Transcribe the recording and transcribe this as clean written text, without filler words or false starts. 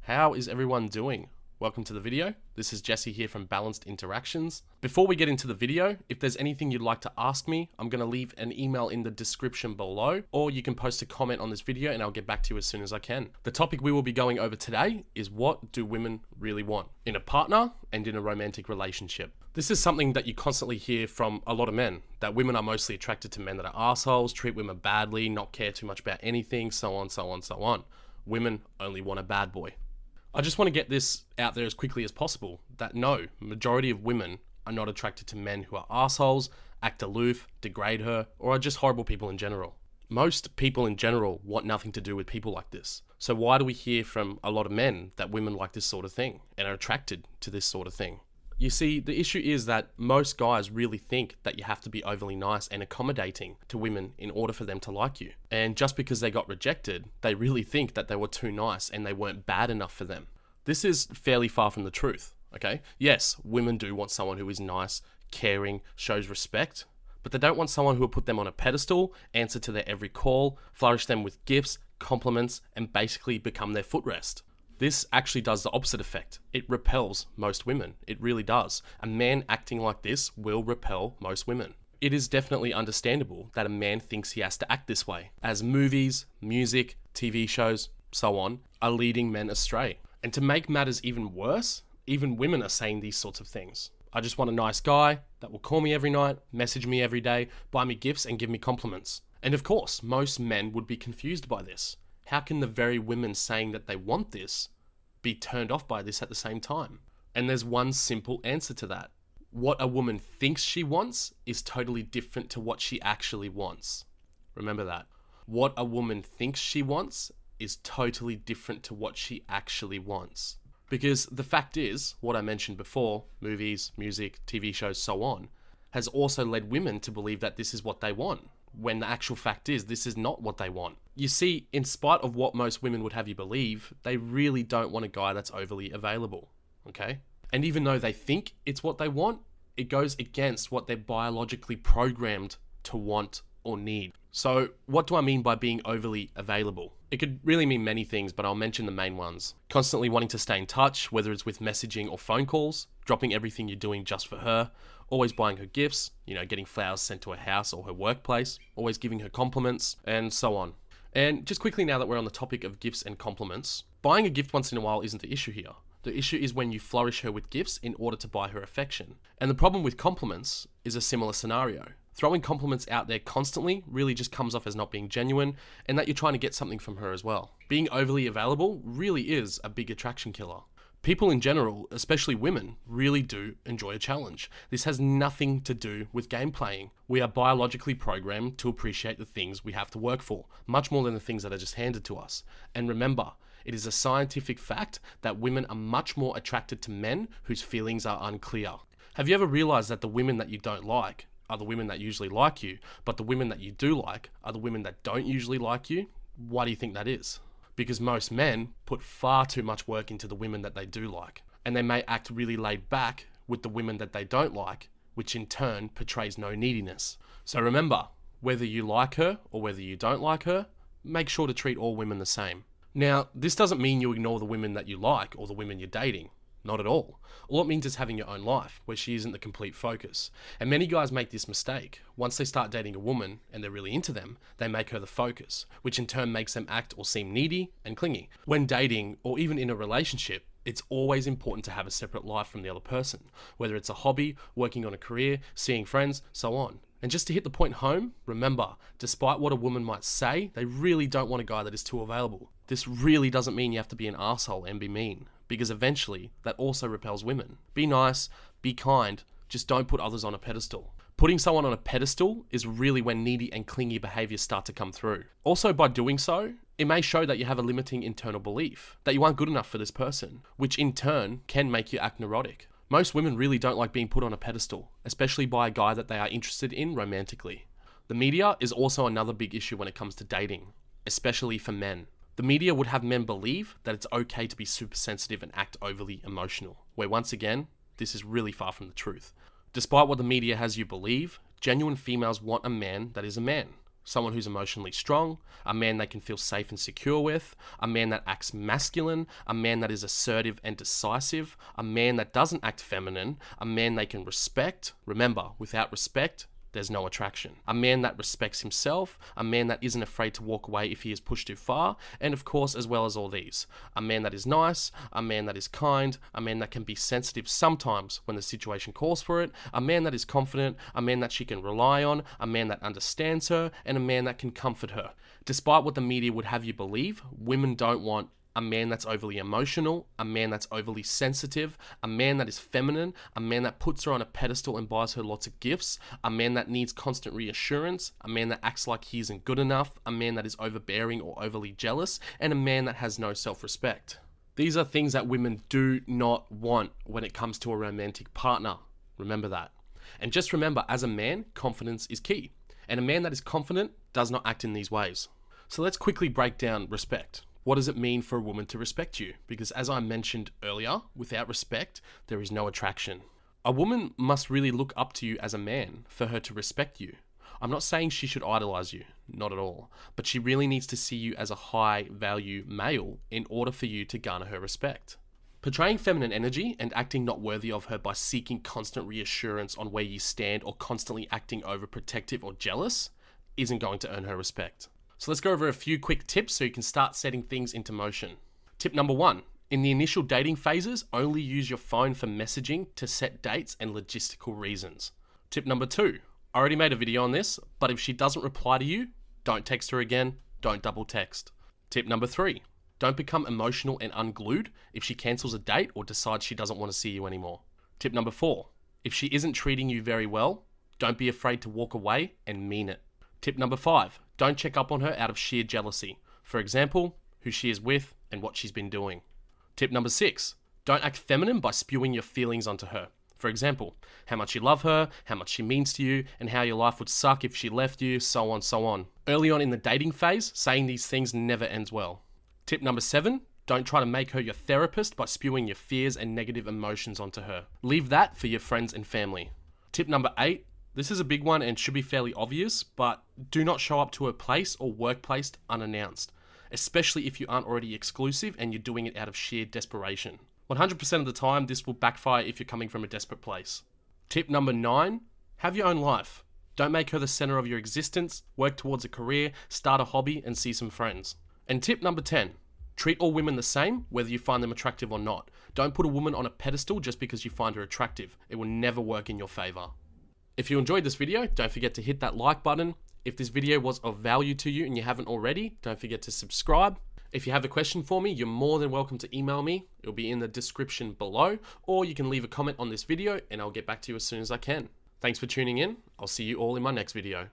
How is everyone doing? Welcome to the video. This is Jesse here from Balanced Interactions. Before we get into the video, if there's anything you'd like to ask me, I'm going to leave an email in the description below, or you can post a comment on this video and I'll get back to you as soon as I can. The topic we will be going over today is what do women really want in a partner and in a romantic relationship. This is something that you constantly hear from a lot of men, that women are mostly attracted to men that are assholes, treat women badly, not care too much about anything, so on, so on, so on. Women only want a bad boy. I just want to get this out there as quickly as possible, that no, majority of women are not attracted to men who are assholes, act aloof, degrade her, or are just horrible people in general. Most people in general want nothing to do with people like this. So why do we hear from a lot of men that women like this sort of thing and are attracted to this sort of thing? You see, the issue is that most guys really think that you have to be overly nice and accommodating to women in order for them to like you. And just because they got rejected, they really think that they were too nice and they weren't bad enough for them. This is fairly far from the truth, okay? Yes, women do want someone who is nice, caring, shows respect, but they don't want someone who will put them on a pedestal, answer to their every call, flourish them with gifts, compliments, and basically become their footrest. This actually does the opposite effect. It repels most women. It really does. A man acting like this will repel most women. It is definitely understandable that a man thinks he has to act this way, as movies, music, TV shows, so on, are leading men astray. And to make matters even worse, even women are saying these sorts of things. I just want a nice guy that will call me every night, message me every day, buy me gifts and give me compliments. And of course, most men would be confused by this. How can the very women saying that they want this be turned off by this at the same time? And there's one simple answer to that. What a woman thinks she wants is totally different to what she actually wants. Remember that. What a woman thinks she wants is totally different to what she actually wants. Because the fact is, what I mentioned before, movies, music, TV shows, so on, has also led women to believe that this is what they want, when the actual fact is this is not what they want. You see, in spite of what most women would have you believe, they really don't want a guy that's overly available, okay? And even though they think it's what they want, it goes against what they're biologically programmed to want or need. So what do I mean by being overly available? It could really mean many things, but I'll mention the main ones. Constantly wanting to stay in touch, whether it's with messaging or phone calls, dropping everything you're doing just for her, always buying her gifts, getting flowers sent to her house or her workplace, always giving her compliments, and so on. And just quickly, now that we're on the topic of gifts and compliments, buying a gift once in a while isn't the issue here. The issue is when you flourish her with gifts in order to buy her affection. And the problem with compliments is a similar scenario. Throwing compliments out there constantly really just comes off as not being genuine and that you're trying to get something from her as well. Being overly available really is a big attraction killer. People in general, especially women, really do enjoy a challenge. This has nothing to do with game playing. We are biologically programmed to appreciate the things we have to work for, much more than the things that are just handed to us. And remember, it is a scientific fact that women are much more attracted to men whose feelings are unclear. Have you ever realized that the women that you don't like are the women that usually like you, but the women that you do like are the women that don't usually like you? Why do you think that is? Because most men put far too much work into the women that they do like, and they may act really laid back with the women that they don't like, which in turn portrays no neediness. So remember, whether you like her or whether you don't like her, make sure to treat all women the same. Now, this doesn't mean you ignore the women that you like or the women you're dating. Not at all. All it means is having your own life, where she isn't the complete focus. And many guys make this mistake. Once they start dating a woman and they're really into them, they make her the focus, which in turn makes them act or seem needy and clingy. When dating, or even in a relationship, it's always important to have a separate life from the other person, whether it's a hobby, working on a career, seeing friends, so on. And just to hit the point home, remember, despite what a woman might say, they really don't want a guy that is too available. This really doesn't mean you have to be an asshole and be mean, because eventually that also repels women. Be nice, be kind, just don't put others on a pedestal. Putting someone on a pedestal is really when needy and clingy behaviors start to come through. Also, by doing so, it may show that you have a limiting internal belief, that you aren't good enough for this person, which in turn can make you act neurotic. Most women really don't like being put on a pedestal, especially by a guy that they are interested in romantically. The media is also another big issue when it comes to dating, especially for men. The media would have men believe that it's okay to be super sensitive and act overly emotional, where once again, this is really far from the truth. Despite what the media has you believe, genuine females want a man that is a man. someone who's emotionally strong, a man they can feel safe and secure with, a man that acts masculine, a man that is assertive and decisive, a man that doesn't act feminine, a man they can respect. Remember, without respect, there's no attraction. A man that respects himself, a man that isn't afraid to walk away if he is pushed too far, and of course, as well as all these, a man that is nice, a man that is kind, a man that can be sensitive sometimes when the situation calls for it, a man that is confident, a man that she can rely on, a man that understands her, and a man that can comfort her. Despite what the media would have you believe, women don't want a man that's overly emotional, a man that's overly sensitive, a man that is feminine, a man that puts her on a pedestal and buys her lots of gifts, a man that needs constant reassurance, a man that acts like he isn't good enough, a man that is overbearing or overly jealous, and a man that has no self-respect. These are things that women do not want when it comes to a romantic partner. Remember that. And just remember, as a man, confidence is key. And a man that is confident does not act in these ways. So let's quickly break down respect. What does it mean for a woman to respect you? Because as I mentioned earlier, without respect, there is no attraction. A woman must really look up to you as a man for her to respect you. I'm not saying she should idolize you, not at all, but she really needs to see you as a high value male in order for you to garner her respect. Portraying feminine energy and acting not worthy of her by seeking constant reassurance on where you stand or constantly acting overprotective or jealous isn't going to earn her respect. So let's go over a few quick tips so you can start setting things into motion. Tip number 1. In the initial dating phases, only use your phone for messaging to set dates and logistical reasons. Tip number 2. I already made a video on this, but if she doesn't reply to you, don't text her again, don't double text. Tip number 3. Don't become emotional and unglued if she cancels a date or decides she doesn't want to see you anymore. Tip number 4. If she isn't treating you very well, don't be afraid to walk away and mean it. Tip number 5. Don't check up on her out of sheer jealousy. For example, who she is with and what she's been doing. Tip number 6. Don't act feminine by spewing your feelings onto her. For example, how much you love her, how much she means to you, and how your life would suck if she left you, so on, so on. Early on in the dating phase, saying these things never ends well. Tip number 7. Don't try to make her your therapist by spewing your fears and negative emotions onto her. Leave that for your friends and family. Tip number 8. This is a big one and should be fairly obvious, but do not show up to her place or workplace unannounced, especially if you aren't already exclusive and you're doing it out of sheer desperation. 100% of the time, this will backfire if you're coming from a desperate place. Tip number 9, have your own life. Don't make her the center of your existence, work towards a career, start a hobby, and see some friends. And tip number 10, treat all women the same, whether you find them attractive or not. Don't put a woman on a pedestal just because you find her attractive. It will never work in your favor. If you enjoyed this video, don't forget to hit that like button. If this video was of value to you and you haven't already, don't forget to subscribe. If you have a question for me, you're more than welcome to email me. It'll be in the description below, or you can leave a comment on this video and I'll get back to you as soon as I can. Thanks for tuning in. I'll see you all in my next video.